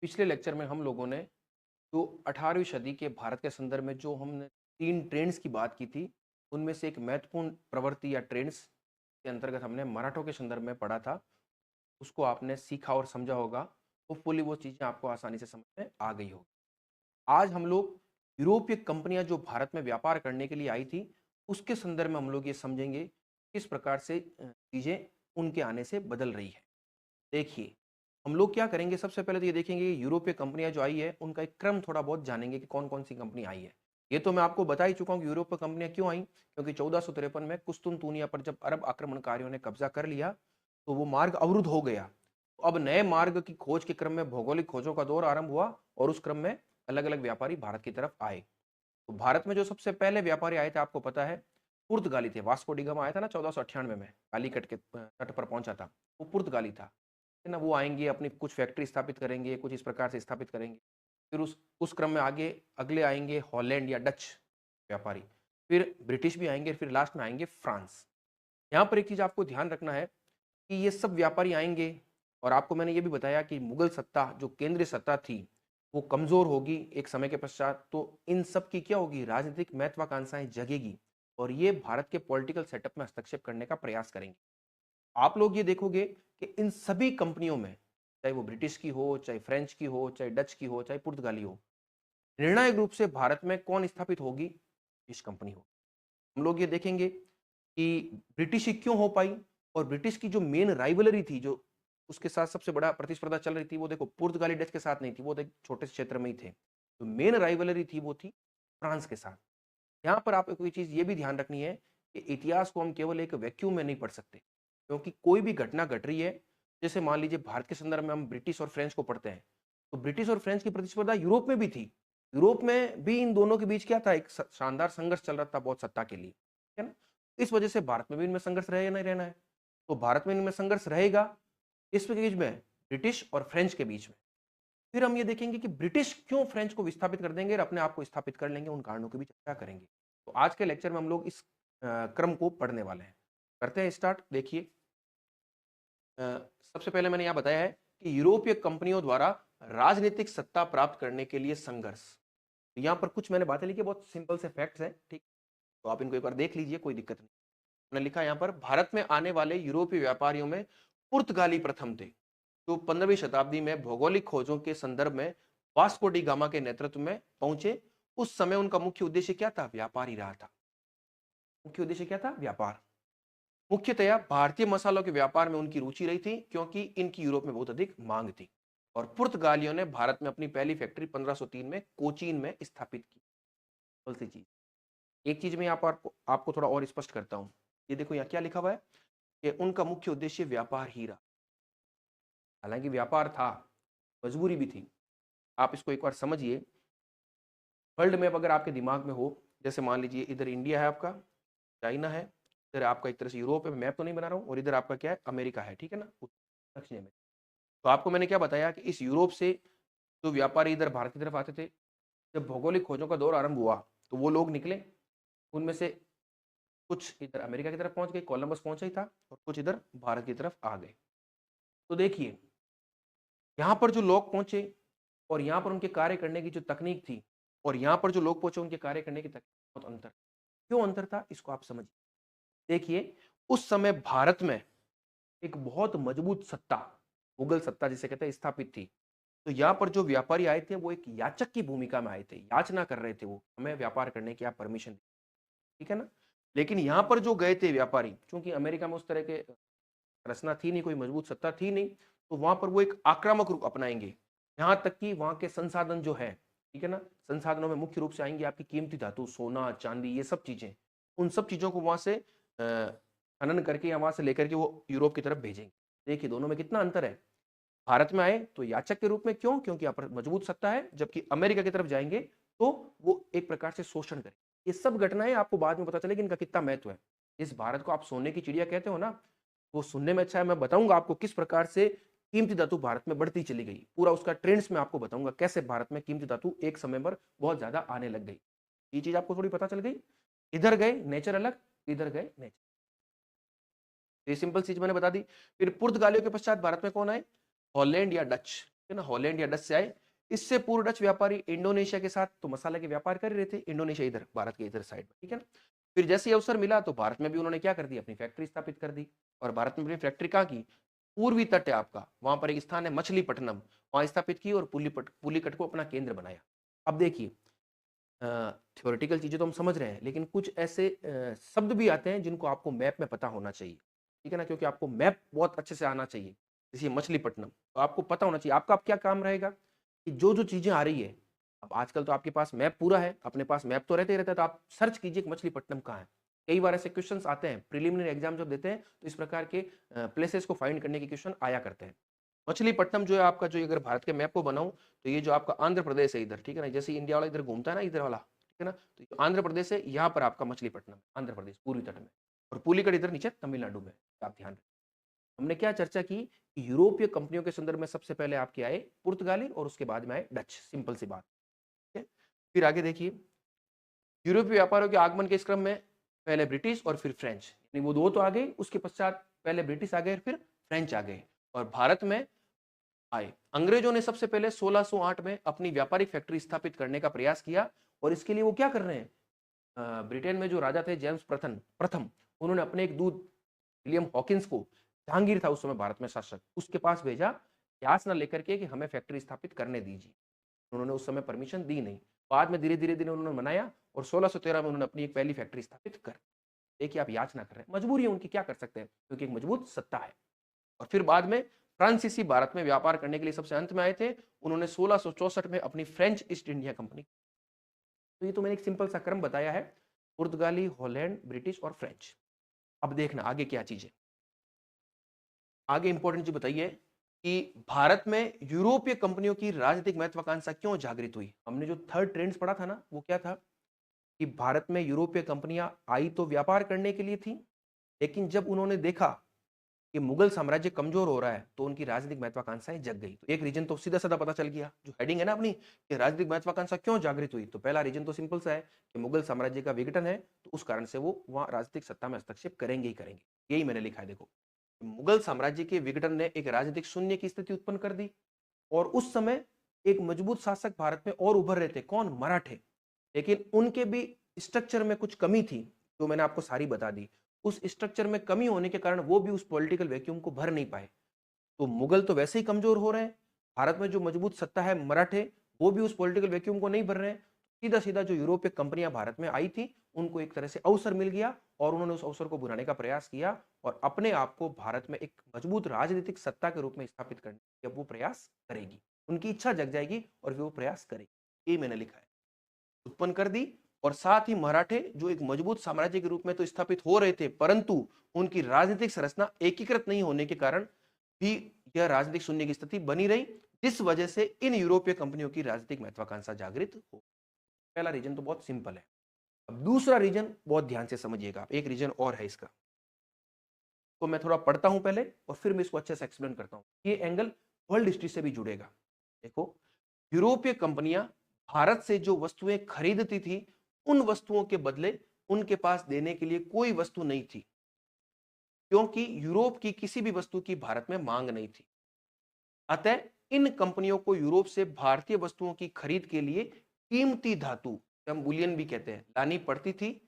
पिछले लेक्चर में हम लोगों ने जो 18वीं सदी के भारत के संदर्भ में जो हमने 3 ट्रेंड्स की बात की थी, उनमें से एक महत्वपूर्ण प्रवृत्ति या ट्रेंड्स के अंतर्गत हमने मराठों के संदर्भ में पढ़ा था। उसको आपने सीखा और समझा होगा। होपफुली वो चीज़ें आपको आसानी से समझ में आ गई होगी। आज हम लोग यूरोपीय कंपनियाँ जो भारत में व्यापार करने के लिए आई थी, उसके संदर्भ में हम लोग ये समझेंगे, किस प्रकार से चीज़ें उनके आने से बदल रही है। देखिए, हम लोग क्या करेंगे, सबसे पहले तो ये देखेंगे यूरोपीय कंपनियाँ जो आई है, उनका एक क्रम थोड़ा बहुत जानेंगे कि कौन-कौन सी कंपनी आई है। ये तो मैं आपको बता ही चुका हूँ कि यूरोपीय कंपनियाँ क्यों आईं, क्योंकि 1453 में कुस्तुनतुनिया पर जब अरब आक्रमणकारियों ने कब्ज़ा कर लिया, तो वो मार्ग अवरुद्ध हो गया। तो अब नए मार्ग की खोज के क्रम में भौगोलिक खोजों का दौर आरंभ हुआ और उस क्रम में अलग-अलग व्यापारी भारत की तरफ आए। तो भारत में जो सबसे पहले व्यापारी आए थे, आपको पता है, पुर्तगाली थे। वास्को डी गामा आया था ना 1498 में, कालीकट के तट पर पहुँचा था। वो पुर्तगाली था। है ना? वो आएँगे, अपनी कुछ फैक्ट्री स्थापित करेंगे, कुछ इस प्रकार से स्थापित करेंगे। फिर उस क्रम में आगे अगले आएँगे हॉलैंड या डच व्यापारी, फिर ब्रिटिश भी आएँगे, फिर लास्ट में आएँगे फ्रांस। यहाँ पर एक चीज़ आपको ध्यान रखना है कि ये सब व्यापारी आएँगे और आपको मैंने ये भी बताया कि मुगल सत्ता, जो केंद्रीय सत्ता थी, वो कमज़ोर होगी एक समय के पश्चात, तो इन सब की क्या होगी, राजनीतिक महत्वाकांक्षाएँ जगेगी और ये भारत के पॉलिटिकल सेटअप में हस्तक्षेप करने का प्रयास करेंगे। आप लोग ये देखोगे कि इन सभी कंपनियों में, चाहे वो ब्रिटिश की हो, चाहे फ्रेंच की हो, चाहे डच की हो, चाहे पुर्तगाली हो, निर्णायक रूप से भारत में कौन स्थापित होगी? ब्रिटिश कंपनी होगी। हम लोग ये देखेंगे कि ब्रिटिश ही क्यों हो पाई और ब्रिटिश की जो मेन राइवलरी थी, जो उसके साथ सबसे बड़ा प्रतिस्पर्धा चल रही थी, वो देखो पुर्तगाली डच के साथ नहीं थी, वो तो एक छोटे से क्षेत्र में ही थे। तो मेन राइवलरी थी, वो थी फ्रांस के साथ। यहाँ पर आपको कोई चीज़ ये भी ध्यान रखनी है कि इतिहास को हम केवल एक वैक्यूम में नहीं पढ़ सकते, क्योंकि कोई भी घटना घट रही है, जैसे मान लीजिए भारत के संदर्भ में हम ब्रिटिश और फ्रेंच को पढ़ते हैं, तो ब्रिटिश और फ्रेंच की प्रतिस्पर्धा यूरोप में भी थी। यूरोप में भी इन दोनों के बीच क्या था, एक शानदार संघर्ष चल रहा था बहुत सत्ता के लिए, है ना? इस वजह से भारत में भी इनमें संघर्ष रहेगा, नहीं रहना है। तो भारत में इनमें संघर्ष रहेगा, इसके बीच में, ब्रिटिश और फ्रेंच के बीच में। फिर हम ये देखेंगे कि ब्रिटिश क्यों फ्रेंच को विस्थापित कर देंगे और अपने आप को स्थापित कर लेंगे, उन कारणों की भी चर्चा करेंगे। तो आज के लेक्चर में हम लोग इस क्रम को पढ़ने वाले हैं। करते हैं स्टार्ट। देखिए, सबसे पहले मैंने यहाँ बताया है कि यूरोपीय कंपनियों द्वारा राजनीतिक सत्ता प्राप्त करने के लिए संघर्ष। तो यहाँ पर कुछ मैंने बातें लिखी, बहुत सिंपल से फैक्ट्स हैं, ठीक? तो आप इनको एक बार देख लीजिए, कोई दिक्कत नहीं। मैंने लिखा यहाँ पर, भारत में आने वाले यूरोपीय व्यापारियों में पुर्तगाली प्रथम थे, जो 15वीं शताब्दी में भौगोलिक खोजों के संदर्भ में वास्को डी गामा के नेतृत्व में पहुंचे। उस समय उनका मुख्य उद्देश्य क्या था? व्यापार ही रहा था। मुख्य उद्देश्य क्या था? व्यापार। मुख्यतया भारतीय मसालों के व्यापार में उनकी रुचि रही थी, क्योंकि इनकी यूरोप में बहुत अधिक मांग थी। और पुर्तगालियों ने भारत में अपनी पहली फैक्ट्री 1503 में कोचीन में स्थापित की। कौन सी चीज? एक चीज में यहाँ पर आपको थोड़ा और स्पष्ट करता हूँ। ये देखो, यहाँ क्या लिखा हुआ है कि उनका मुख्य उद्देश्य व्यापार ही रहा। हालांकि व्यापार था, मजबूरी भी थी। आप इसको एक बार समझिए। वर्ल्ड मैप अगर आपके दिमाग में हो, जैसे मान लीजिए इधर इंडिया है आपका, चाइना है, इधर आपका एक तरह से यूरोप है, मैप तो नहीं बना रहा हूँ, और इधर आपका क्या है? अमेरिका है, ठीक है ना? दक्षिण अमेरिका। तो आपको मैंने क्या बताया कि इस यूरोप से जो व्यापारी इधर भारत की तरफ आते थे, जब भौगोलिक खोजों का दौर आरंभ हुआ, तो वो लोग निकले। उनमें से कुछ इधर अमेरिका की तरफ पहुंच गए, कोलंबस पहुंचा ही था, और कुछ इधर भारत की तरफ आ गए। तो देखिए, यहाँ पर जो लोग पहुंचे और यहाँ पर उनके कार्य करने की जो तकनीक थी, और यहाँ पर जो लोग पहुंचे उनके कार्य करने की तकनीक, बहुत अंतर। क्यों अंतर था, इसको आप समझिए। देखिए, उस समय भारत में एक बहुत मजबूत सत्ता, मुगल सत्ता जिसे कहते हैं, स्थापित थी। तो यहाँ पर जो व्यापारी आए थे, वो एक याचक की भूमिका में आए थे, याचना कर रहे थे, वो हमें व्यापार करने की आप परमिशन, ठीक है ना? लेकिन यहाँ पर जो गए थे व्यापारी, चूंकि अमेरिका में उस तरह के रचना थी नहीं, कोई मजबूत सत्ता थी नहीं, तो वहां पर वो एक आक्रामक रूप अपनाएंगे। यहाँ तक कि वहां के संसाधन जो है, ठीक है ना, संसाधनों में मुख्य रूप से आएंगे आपकी कीमती धातु, सोना चांदी, ये सब चीजें। उन सब चीजों को वहां से खनन करके या वहां से लेकर के वो यूरोप की तरफ भेजेंगे। देखिए, दोनों में कितना अंतर है। भारत में आए तो याचक के रूप में, क्यों? क्योंकि यहाँ पर मजबूत सत्ता है, जबकि अमेरिका की तरफ जाएंगे तो वो एक प्रकार से शोषण करें। ये सब घटनाएं आपको बाद में पता चलेगी इनका कितना महत्व है। इस भारत को आप सोने की चिड़िया कहते हो ना, वो सुनने में अच्छा है। मैं बताऊंगा आपको किस प्रकार से कीमती धातु भारत में बढ़ती चली गई, पूरा उसका ट्रेंड्स में आपको बताऊंगा, कैसे भारत में कीमती धातु एक समय पर बहुत ज्यादा आने लग गई। ये चीज आपको थोड़ी पता चल गई। इधर गए नेचर अलग, इधर गए नेचर। ये सिंपल चीज मैंने बता दी। फिर पुर्तगालियों के पश्चात भारत में कौन आए? हॉलैंड या डच। है ना, हॉलैंड या डच से आए। इससे पूर्व डच व्यापारी इंडोनेशिया के साथ तो मसाला के व्यापार कर रहे थे, इंडोनेशिया इधर भारत के इधर साइड में, ठीक है ना। फिर जैसे ही अवसर मिला तो भारत में भी उन्होंने क्या कर दिया, अपनी फैक्ट्री स्थापित कर दी। और भारत में अपनी फैक्ट्री कहाँ की, पूर्वी तट है आपका, वहां पर एक स्थान है मछलीपट्टनम, वहां स्थापित की और पुलिकट को अपना केंद्र बनाया। अब देखिए, थ्योरेटिकल चीजें तो हम समझ रहे हैं, लेकिन कुछ ऐसे शब्द भी आते हैं जिनको आपको मैप में पता होना चाहिए, ठीक है ना, क्योंकि आपको मैप बहुत अच्छे से आना चाहिए। जैसे मछलीपट्टनम, तो आपको पता होना चाहिए। आपका अब क्या काम रहेगा कि जो जो चीजें आ रही है, अब आजकल तो आपके पास मैप पूरा है, अपने पास मैप तो रहते ही रहता है, तो आप सर्च कीजिए कि मछलीपट्टनम कहाँ है। कई बार ऐसे क्वेश्चंस आते हैं, प्रिलिमिनरी एग्जाम जब देते हैं तो इस प्रकार के प्लेसेस को फाइंड करने के क्वेश्चन आया करते हैं। मछलीपट्टनम जो है आपका, जो अगर भारत के मैप को बनाऊं तो ये जो आपका आंध्र प्रदेश है इधर, ठीक है ना, जैसे इंडिया वाला इधर घूमता है ना, इधर वाला, ठीक है ना, तो जो आंध्र प्रदेश है, यहाँ पर आपका मछलीपट्टनम, आंध्र प्रदेश पूर्वी तट में, और पुलिकट इधर नीचे तमिलनाडु में। आप ध्यान रखें, हमने क्या चर्चा की कि यूरोपीय कंपनियों के संदर्भ में सबसे पहले आपके आए पुर्तगाली और उसके बाद में आए डच, सिंपल सी बात, ठीक है। फिर आगे देखिए, यूरोपीय व्यापारियों के आगमन के इस क्रम में पहले ब्रिटिश और फिर फ्रेंच, यानी वो दो तो आ गए, उसके पश्चात पहले ब्रिटिश आ गए फिर फ्रेंच आ गए, और भारत में आए। अंग्रेजों ने सबसे पहले 1608 में अपनी व्यापारिक फैक्ट्री स्थापित करने का प्रयास किया, और इसके लिए वो क्या कर रहे हैं, ब्रिटेन में जो राजा थे जेम्स प्रथम प्रथम उन्होंने अपने एक दूत विलियम हॉकिंस को, जहांगीर था उस समय भारत में शासक, उसके पास भेजा, याचना लेकर के कि हमें फैक्ट्री स्थापित करने दीजिए। उन्होंने उस समय परमिशन दी नहीं। बाद में धीरे धीरे धीरे उन्होंने मनाया, और 1613 में उन्होंने अपनी एक पहली फैक्ट्री स्थापित कर। देखिए, आप याचना कर रहे हैं, मजबूरी है उनकी, क्या कर सकते हैं, क्योंकि एक मजबूत सत्ता है। और फिर बाद में फ्रांसीसी भारत में व्यापार करने के लिए सबसे अंत में आए थे, उन्होंने 1664 में अपनी फ्रेंच ईस्ट इंडिया कंपनी। तो ये तो मैंने एक सिंपल सा क्रम बताया है, पुर्तगाली, हॉलैंड, ब्रिटिश और फ्रेंच। अब देखना आगे क्या चीज है, आगे इंपॉर्टेंट चीज बताइए कि भारत में यूरोपीय कंपनियों की राजनीतिक महत्वाकांक्षा क्यों जागृत हुई। हमने जो थर्ड ट्रेंड्स पढ़ा था ना, वो क्या था कि भारत में यूरोपीय कंपनियां आई तो व्यापार करने के लिए थी, लेकिन जब उन्होंने देखा कि मुगल साम्राज्य कमजोर हो रहा है तो उनकी राजनीतिक महत्वाकांक्षाएं जग गई। तो एक रीजन तो सीधा साधा पता चल गया, जो हेडिंग है ना अपनी, कि राजनीतिक महत्वाकांक्षा क्यों जागृत हुई, तो पहला रीजन तो सिंपल सा है कि मुगल साम्राज्य का विघटन है, तो उस कारण से वो वहां राजनीतिक सत्ता में हस्तक्षेप करेंगे ही करेंगे। यही मैंने लिखा है, देखो, मुगल साम्राज्य के विघटन ने एक राजनीतिक शून्य की स्थिति उत्पन्न कर दी, और उस समय एक मजबूत शासक भारत में और उभर रहे थे, कौन, मराठे, लेकिन उनके भी स्ट्रक्चर में कुछ कमी थी, जो मैंने आपको सारी बता दी। उस स्ट्रक्चर में कमी होने के कारण वो भी उस पॉलिटिकल वैक्यूम को भर नहीं पाए। तो मुगल तो वैसे ही कमजोर हो रहे हैं, भारत में जो मजबूत सत्ता है मराठे, वो भी उस पॉलिटिकल वैक्यूम को नहीं भर रहे हैं। सीधा सीधा जो यूरोपीय कंपनियां भारत में आई थी, उनको एक तरह से अवसर मिल गया, और उन्होंने उस अवसर को बुलाने का प्रयास किया, और अपने आप को भारत में एक मजबूत राजनीतिक सत्ता के रूप में स्थापित करने का वो प्रयास करेगी। उनकी इच्छा जग जाएगी और वो प्रयास करेगी। ये मैंने लिखा है, उत्पन्न कर दी। और साथ ही मराठे जो एक मजबूत साम्राज्य के रूप में तो स्थापित हो रहे थे, परंतु उनकी राजनीतिक संरचना एकीकृत नहीं होने के कारण भी यह राजनीतिक शून्य की स्थिति बनी रही, जिस वजह से इन यूरोपीय कंपनियों की राजनीतिक महत्वाकांक्षा जागृत हो। पहला रीजन तो बहुत सिंपल है। अब दूसरा रीजन बहुत ध्यान से समझिएगा, एक रीजन और है इसका, तो मैं थोड़ा पढ़ता हूं पहले और फिर मैं इसको अच्छे से एक्सप्लेन करता हूं। ये एंगल वर्ल्ड हिस्ट्री से भी जुड़ेगा। देखो, यूरोपीय कंपनियां भारत से जो वस्तुएं खरीदती थी, उन वस्तुओं के बदले उनके पास देने के लिए कोई वस्तु नहीं थी, क्योंकि यूरोप की किसी भी वस्तु की भारत में मांग नहीं थी। अतः इन कंपनियों को यूरोप से भारतीय वस्तुओं की खरीद के लिए कीमती धातु, हम बुलियन भी कहते हैं, लानी पड़ती थी।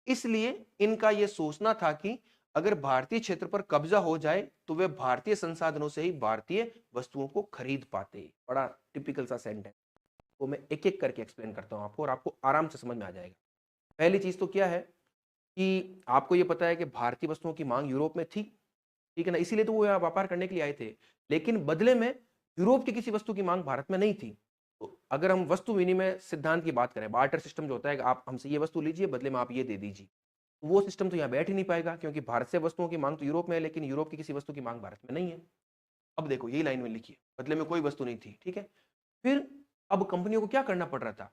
इसलिए इनका यह सोचना था कि अगर भारतीय क्षेत्र पर कब्जा हो जाए तो वे भारतीय संसाधनों से ही भारतीय वस्तुओं को खरीद पाते। बड़ा टिपिकल सा सेंटेंस, वो मैं एक एक करके एक्सप्लेन करता हूं आपको, और आपको आराम से समझ में आ जाएगा। पहली चीज तो क्या है कि आपको ये पता है कि भारतीय वस्तुओं की मांग यूरोप में थी, ठीक है ना, इसीलिए तो वो यहाँ व्यापार करने के लिए आए थे। लेकिन बदले में यूरोप की किसी वस्तु की मांग भारत में नहीं थी। तो अगर हम वस्तु विनिमय सिद्धांत की बात करें, बार्टर सिस्टम जो होता है, आप हमसे ये वस्तु लीजिए, बदले में आप ये दे दीजिए, तो वो सिस्टम तो यहाँ बैठ ही नहीं पाएगा, क्योंकि भारत से वस्तुओं की मांग तो यूरोप में है, लेकिन यूरोप की किसी वस्तु की मांग भारत में नहीं है। अब देखो, यही लाइन में लिखिए, बदले में कोई वस्तु नहीं थी, ठीक है। फिर अब कंपनियों को क्या करना पड़ रहा था।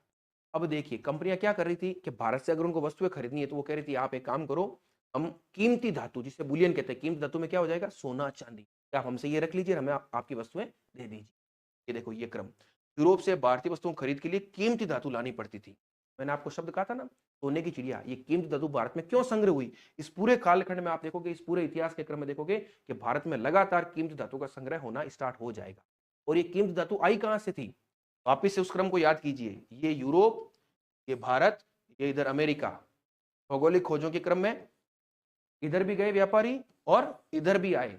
अब देखिए, कंपनियां क्या कर रही थी कि भारत से अगर उनको वस्तुएं खरीदनी है तो वो कह रही थी आप एक काम करो, हम कीमती धातु, जिसे बुलियन कहते हैं, कीमती धातु में क्या हो जाएगा, सोना चांदी, आप हमसे ये रख लीजिए, हमें आपकी वस्तुएं दे दीजिए। ये देखो, ये क्रम, यूरोप से भारतीय वस्तुओं खरीद के लिए कीमती धातु लानी पड़ती थी। मैंने आपको शब्द कहा था ना, सोने की चिड़िया, ये कीमती धातु भारत में क्यों संग्रह हुई। इस पूरे कालखंड में आप देखोगे, इस पूरे इतिहास के क्रम में देखोगे कि भारत में लगातार कीमती धातु का संग्रह होना स्टार्ट हो जाएगा। और ये कीमती धातु आई कहां से थी? वापिस से उस क्रम को याद कीजिए, ये यूरोप, ये भारत, ये इधर अमेरिका। भौगोलिक खोजों के क्रम में इधर भी गए व्यापारी और इधर भी आए।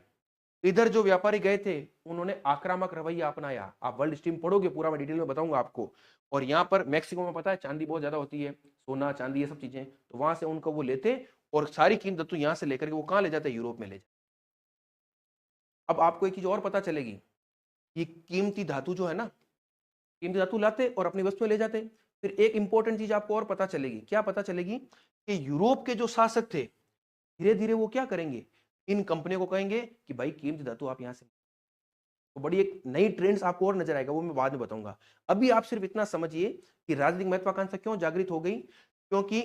इधर जो व्यापारी गए थे उन्होंने आक्रामक रवैया अपनाया। आप वर्ल्ड स्ट्रीम पढ़ोगे पूरा, मैं डिटेल में बताऊंगा आपको। और यहाँ पर मैक्सिको में पता है चांदी बहुत ज्यादा होती है, सोना चांदी ये सब चीजें, तो वहां से उनको वो लेते और सारी कीमत धातु यहाँ से लेकर के वो कहाँ ले जाते? यूरोप में ले जाते। अब आपको एक चीज और पता चलेगी, ये कीमती धातु जो है ना, कीमती धातु लाते और अपनी वस्तुएं ले जाते। फिर एक इंपॉर्टेंट चीज आपको और पता चलेगी, क्या पता चलेगी? कि यूरोप के जो शासक थे धीरे धीरे वो क्या करेंगे, इन कंपनियों को कहेंगे कि भाई कीमती धातु आप यहाँ से, तो बड़ी एक नई ट्रेंड्स आपको और नजर आएगा, वो मैं बाद में बताऊंगा। अभी आप सिर्फ इतना समझिए कि राजनीतिक महत्वाकांक्षा क्यों जागृत हो गई, क्योंकि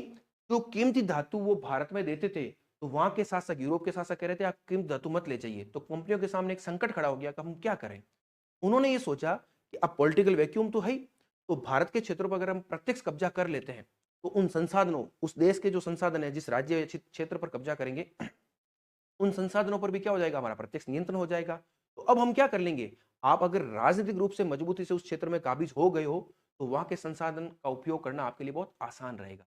जो कीमती धातु वो भारत में देते थे तो वहां के शासक, यूरोप के शासक कह रहे थे आप कीमती धातु मत ले जाइए, तो कंपनियों के सामने एक संकट खड़ा हो गया कि हम क्या करें। उन्होंने ये सोचा कि अब पॉलिटिकल वैक्यूम तो है ही, तो भारत के क्षेत्रों पर अगर हम प्रत्यक्ष कब्जा कर लेते हैं तो उन संसाधनों, उस देश के जो संसाधन है, जिस राज्य क्षेत्र पर कब्जा करेंगे उन संसाधनों पर भी क्या हो जाएगा, हमारा प्रत्यक्ष नियंत्रण हो जाएगा। तो अब हम क्या कर लेंगे, आप अगर राजनीतिक रूप से मजबूती से उस क्षेत्र में काबिज हो गए हो तो वहां के संसाधन का उपयोग करना आपके लिए बहुत आसान रहेगा।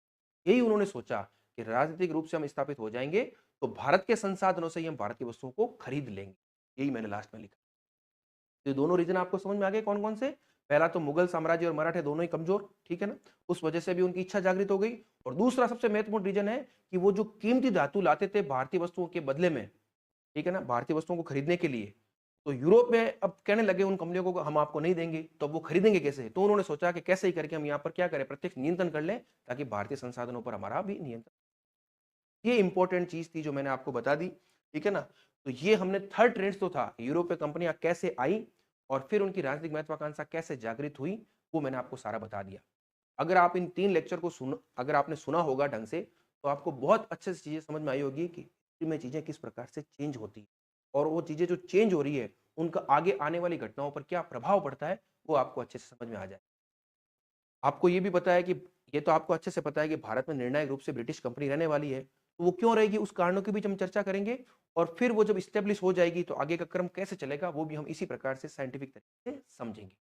यही उन्होंने सोचा कि राजनीतिक रूप से हम स्थापित हो जाएंगे तो भारत के संसाधनों से ही हम भारत की वस्तुओं को खरीद लेंगे। यही मैंने लास्ट में लिखा। तो ये दोनों रीजन आपको समझ में आ गए कौन कौन से? पहला तो मुगल साम्राज्य और मराठे दोनों ही कमजोर, ठीक है ना, उस वजह से भी उनकी इच्छा जागृत हो गई। और दूसरा सबसे महत्वपूर्ण रीजन है कि वो जो कीमती धातु लाते थे भारतीय वस्तुओं के बदले में, ठीक है ना, भारतीय वस्तुओं को खरीदने के लिए, तो यूरोप में अब कहने लगे उन कंपनियों को हम आपको नहीं देंगे, तो अब वो खरीदेंगे कैसे? तो उन्होंने सोचा कि कैसे ही करके हम यहाँ पर क्या करें, प्रत्यक्ष नियंत्रण कर लें ताकि भारतीय संसाधनों पर हमारा भी नियंत्रण। ये इंपॉर्टेंट चीज थी जो मैंने आपको बता दी, ठीक है ना। तो ये हमने थर्ड ट्रेंड्स तो था, यूरोपीय कंपनियां कैसे आई और फिर उनकी राजनीतिक महत्वाकांक्षा कैसे जागृत हुई, वो मैंने आपको सारा बता दिया। अगर आप इन 3 लेक्चर को अगर आपने सुना होगा ढंग से, तो आपको बहुत अच्छे से चीजें समझ में आई होगी कि हिस्ट्री में चीजें किस प्रकार से चेंज होती है और वो चीजें जो चेंज हो रही है उनका आगे आने वाली घटनाओं पर क्या प्रभाव पड़ता है, वो आपको अच्छे से समझ में आ जाए। आपको ये भी पता है कि, ये तो आपको अच्छे से पता है कि भारत में निर्णायक रूप से ब्रिटिश कंपनी रहने वाली है, तो वो क्यों रहेगी उस कारणों की भी हम चर्चा करेंगे। और फिर वो जब स्टेब्लिश हो जाएगी तो आगे का क्रम कैसे चलेगा वो भी हम इसी प्रकार से साइंटिफिक तरीके से समझेंगे।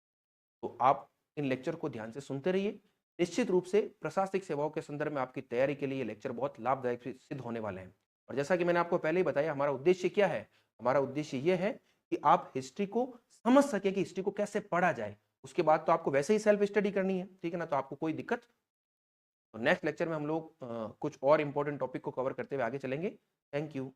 तो आप इन लेक्चर को ध्यान से सुनते रहिए। निश्चित रूप से प्रशासनिक सेवाओं के संदर्भ में आपकी तैयारी के लिए ये लेक्चर बहुत लाभदायक सिद्ध होने वाले हैं। और जैसा कि मैंने आपको पहले ही बताया, हमारा उद्देश्य क्या है? हमारा उद्देश्य ये है कि आप हिस्ट्री को समझ सके कि हिस्ट्री को कैसे पढ़ा जाए। उसके बाद तो आपको वैसे ही सेल्फ स्टडी करनी है, ठीक है ना, तो आपको कोई दिक्कत। तो नेक्स्ट लेक्चर में हम लोग कुछ और इंपॉर्टेंट टॉपिक को कवर करते हुए आगे चलेंगे। Thank you.